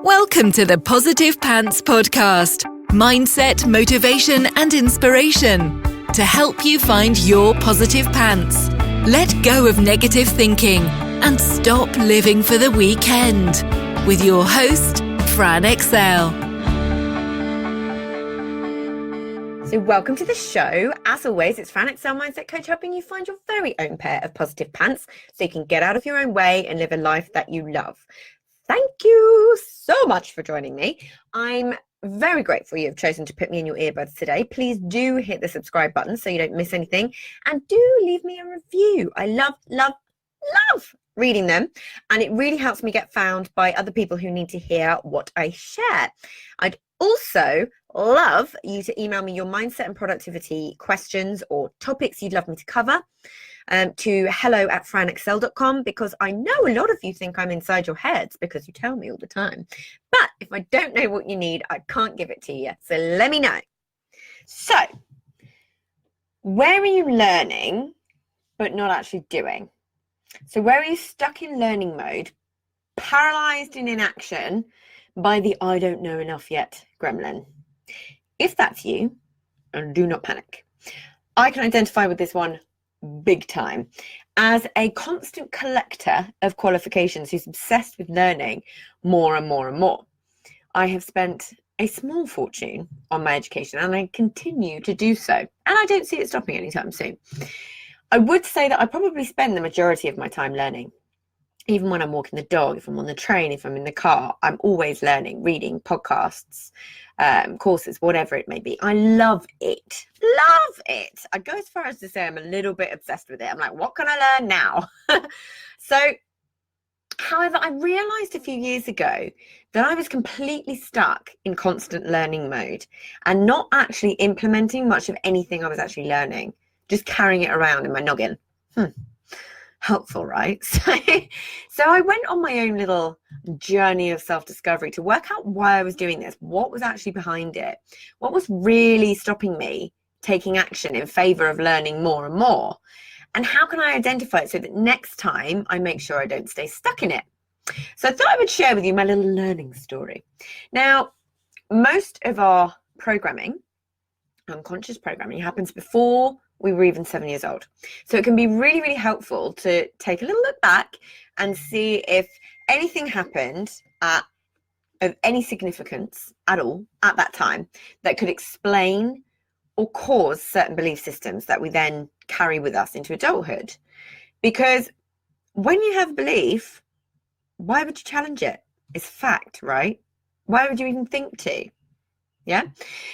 Welcome to the Positive Pants Podcast. Mindset, motivation and inspiration to help you find your positive pants. Let go of negative thinking and stop living for the weekend. With your host, Fran Excel. So welcome to the show. As always, it's Fran Excel Mindset Coach, helping you find your very own pair of positive pants so you can get out of your own way and live a life that you love. Thank you so much for joining me. I'm very grateful you've chosen to put me in your earbuds today. Please do hit the subscribe button so you don't miss anything, and do leave me a review. I love reading them, and it really helps me get found by other people who need to hear what I share. I'd also love you to email me your mindset and productivity questions or topics you'd love me to cover to hello@franexcel.com, because I know a lot of you think I'm inside your heads because you tell me all the time. But if I don't know what you need, I can't give it to you. So let me know. So, where are you learning but not actually doing? So where are you stuck in learning mode, paralysed in inaction by the I don't know enough yet gremlin? If that's you, do not panic. I can identify with this one big time. As a constant collector of qualifications who's obsessed with learning more and more and more, I have spent a small fortune on my education, and I continue to do so. And I don't see it stopping anytime soon. I would say that I probably spend the majority of my time learning. Even when I'm walking the dog, if I'm on the train, if I'm in the car, I'm always learning, reading, podcasts, courses, whatever it may be. I love it. Love it. I go as far as to say I'm a little bit obsessed with it. I'm like, what can I learn now? However, I realized a few years ago that I was completely stuck in constant learning mode and not actually implementing much of anything I was actually learning, just carrying it around in my noggin. Helpful, right? So I went on my own little journey of self-discovery to work out why I was doing this, what was actually behind it, what was really stopping me taking action in favor of learning more and more, and how can I identify it so that next time I make sure I don't stay stuck in it. So I thought I would share with you my little learning story. Now, most of our programming, unconscious programming, happens before we were even 7 years old. So it can be really, really helpful to take a little look back and see if anything happened of any significance at all at that time that could explain or cause certain belief systems that we then carry with us into adulthood. Because when you have a belief, why would you challenge it? It's fact, right? Why would you even think to? Yeah.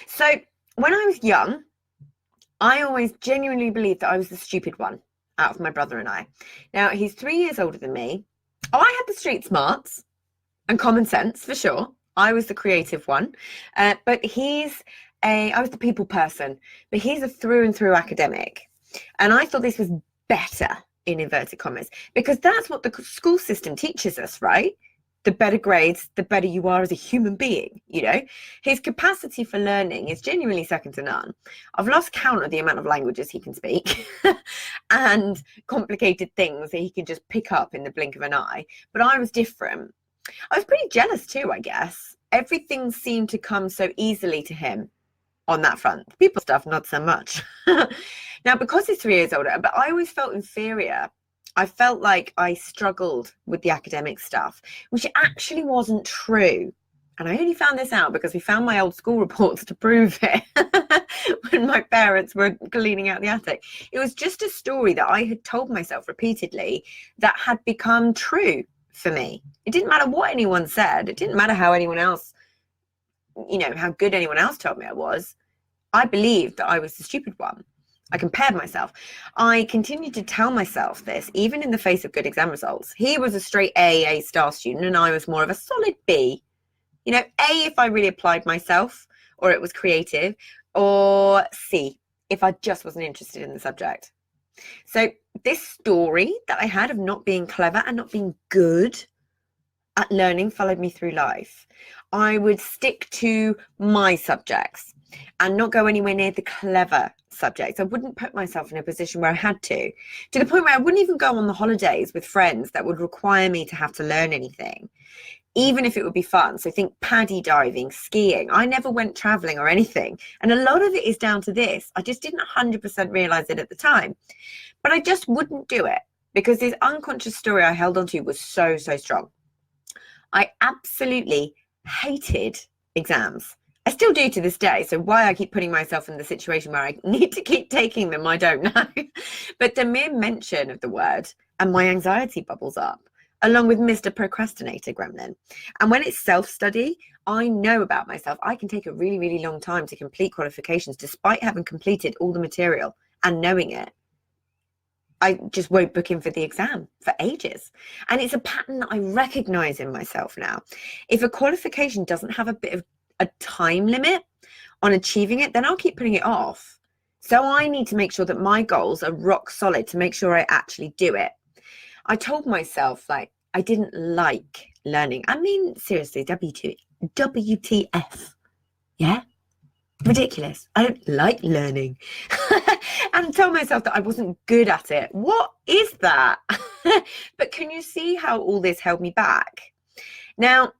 So when I was young, I always genuinely believed that I was the stupid one out of my brother and I. Now, he's 3 years older than me. Oh, I had the street smarts and common sense, for sure. I was the creative one. But I was the people person, but he's a through and through academic. And I thought this was better, in inverted commas, because that's what the school system teaches us, right? The better grades, the better you are as a human being, you know. His capacity for learning is genuinely second to none. I've lost count of the amount of languages he can speak and complicated things that he can just pick up in the blink of an eye. But I was different. I was pretty jealous too, I guess. Everything seemed to come so easily to him on that front. People stuff, not so much. Now, because he's 3 years older, but I always felt inferior. I felt like I struggled with the academic stuff, which actually wasn't true. And I only found this out because we found my old school reports to prove it when my parents were cleaning out the attic. It was just a story that I had told myself repeatedly that had become true for me. It didn't matter what anyone said. It didn't matter how anyone else, how good anyone else told me I was. I believed that I was the stupid one. I compared myself. I continued to tell myself this, even in the face of good exam results. He was a straight A star student, and I was more of a solid B. A if I really applied myself, or it was creative, or C if I just wasn't interested in the subject. So this story that I had of not being clever and not being good at learning followed me through life. I would stick to my subjects and not go anywhere near the clever subjects. I wouldn't put myself in a position where I had to the point where I wouldn't even go on the holidays with friends that would require me to have to learn anything. even if it would be fun. So think paddy diving, skiing. I never went traveling or anything. And a lot of it is down to this. I just didn't 100% realize it at the time, but I just wouldn't do it because this unconscious story I held onto was so strong. I absolutely hated exams. I still do to this day. So why I keep putting myself in the situation where I need to keep taking them, I don't know. But the mere mention of the word and my anxiety bubbles up, along with Mr. Procrastinator Gremlin. And when it's self-study, I know about myself. I can take a really long time to complete qualifications despite having completed all the material and knowing it. I just won't book in for the exam for ages. And it's a pattern that I recognize in myself now. If a qualification doesn't have a bit of a time limit on achieving it, then I'll keep putting it off. So I need to make sure that my goals are rock solid to make sure I actually do it. I told myself, like, I didn't like learning. I mean, seriously, WTF. Yeah? Ridiculous. I don't like learning. And I told myself that I wasn't good at it. What is that? But can you see how all this held me back? Now,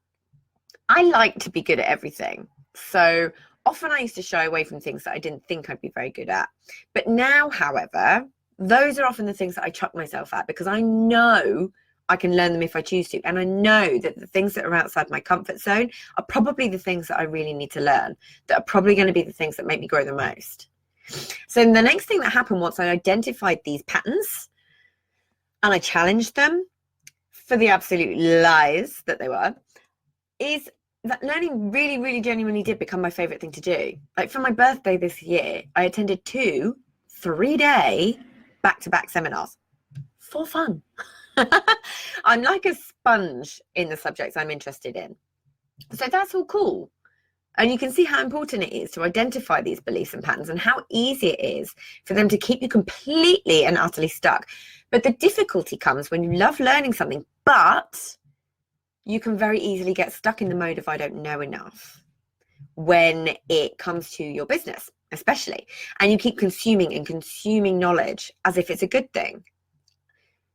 I like to be good at everything. So often I used to shy away from things that I didn't think I'd be very good at. But now, however, those are often the things that I chuck myself at because I know I can learn them if I choose to. And I know that the things that are outside my comfort zone are probably the things that I really need to learn, that are probably going to be the things that make me grow the most. So the next thing that happened once I identified these patterns and I challenged them for the absolute lies that they were, is that learning really genuinely did become my favorite thing to do. Like for my birthday this year, I attended 2 3-day back-to-back seminars for fun. I'm like a sponge in the subjects I'm interested in. So that's all cool. And you can see how important it is to identify these beliefs and patterns and how easy it is for them to keep you completely and utterly stuck. But the difficulty comes when you love learning something, but you can very easily get stuck in the mode of I don't know enough when it comes to your business, especially. And you keep consuming knowledge as if it's a good thing.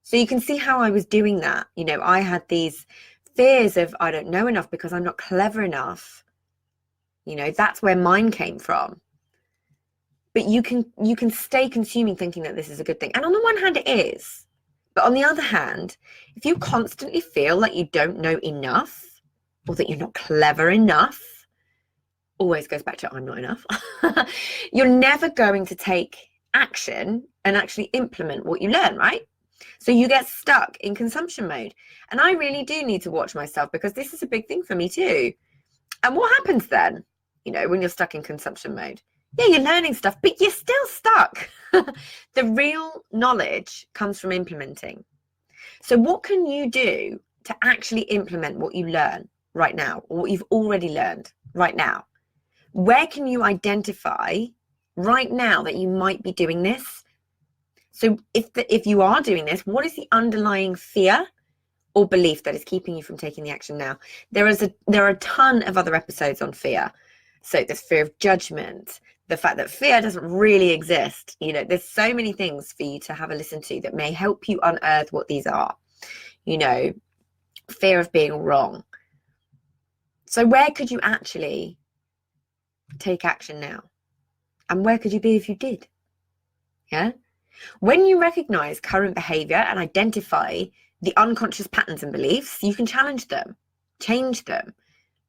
So you can see how I was doing that. You know, I had these fears of I don't know enough because I'm not clever enough. You know, that's where mine came from. But you can stay consuming thinking that this is a good thing. And on the one hand, it is. But on the other hand, if you constantly feel like you don't know enough or that you're not clever enough, always goes back to I'm not enough, you're never going to take action and actually implement what you learn, right? So you get stuck in consumption mode. And I really do need to watch myself because this is a big thing for me too. And what happens then, you know, when you're stuck in consumption mode? Yeah, you're learning stuff, but you're still stuck. The real knowledge comes from implementing. So what can you do to actually implement what you learn right now or what you've already learned right now? Where can you identify right now that you might be doing this? So if you are doing this, what is the underlying fear or belief that is keeping you from taking the action now? There are a ton of other episodes on fear. So there's fear of judgment, the fact that fear doesn't really exist. You know, there's so many things for you to have a listen to that may help you unearth what these are. You know, fear of being wrong. So where could you actually take action now? And where could you be if you did? Yeah. When you recognize current behavior and identify the unconscious patterns and beliefs, you can challenge them, change them,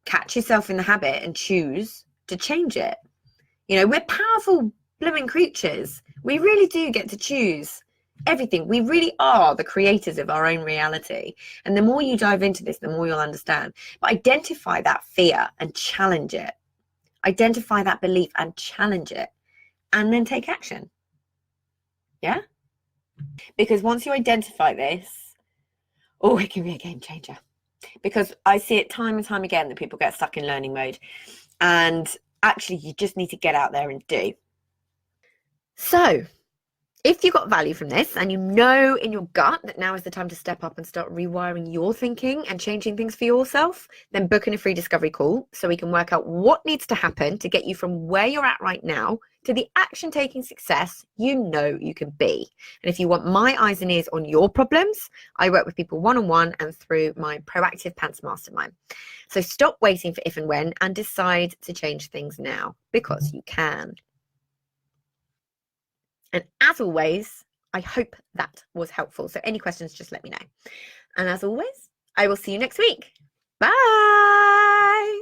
catch yourself in the habit and choose to change it. You know, we're powerful blooming creatures. We really do get to choose everything. We really are the creators of our own reality. And the more you dive into this, the more you'll understand. But identify that fear and challenge it. Identify that belief and challenge it. And then take action. Yeah? Because once you identify this, oh, it can be a game changer. Because I see it time and time again that people get stuck in learning mode. And actually, you just need to get out there and do. So, If you got value from this and you know in your gut that now is the time to step up and start rewiring your thinking and changing things for yourself, then book in a free discovery call so we can work out what needs to happen to get you from where you're at right now to the action-taking success you know you can be. And if you want my eyes and ears on your problems, I work with people one-on-one and through my Proactive Pants Mastermind. So stop waiting for if and when and decide to change things now, because you can. And as always, I hope that was helpful. So any questions, just let me know. And as always, I will see you next week. Bye.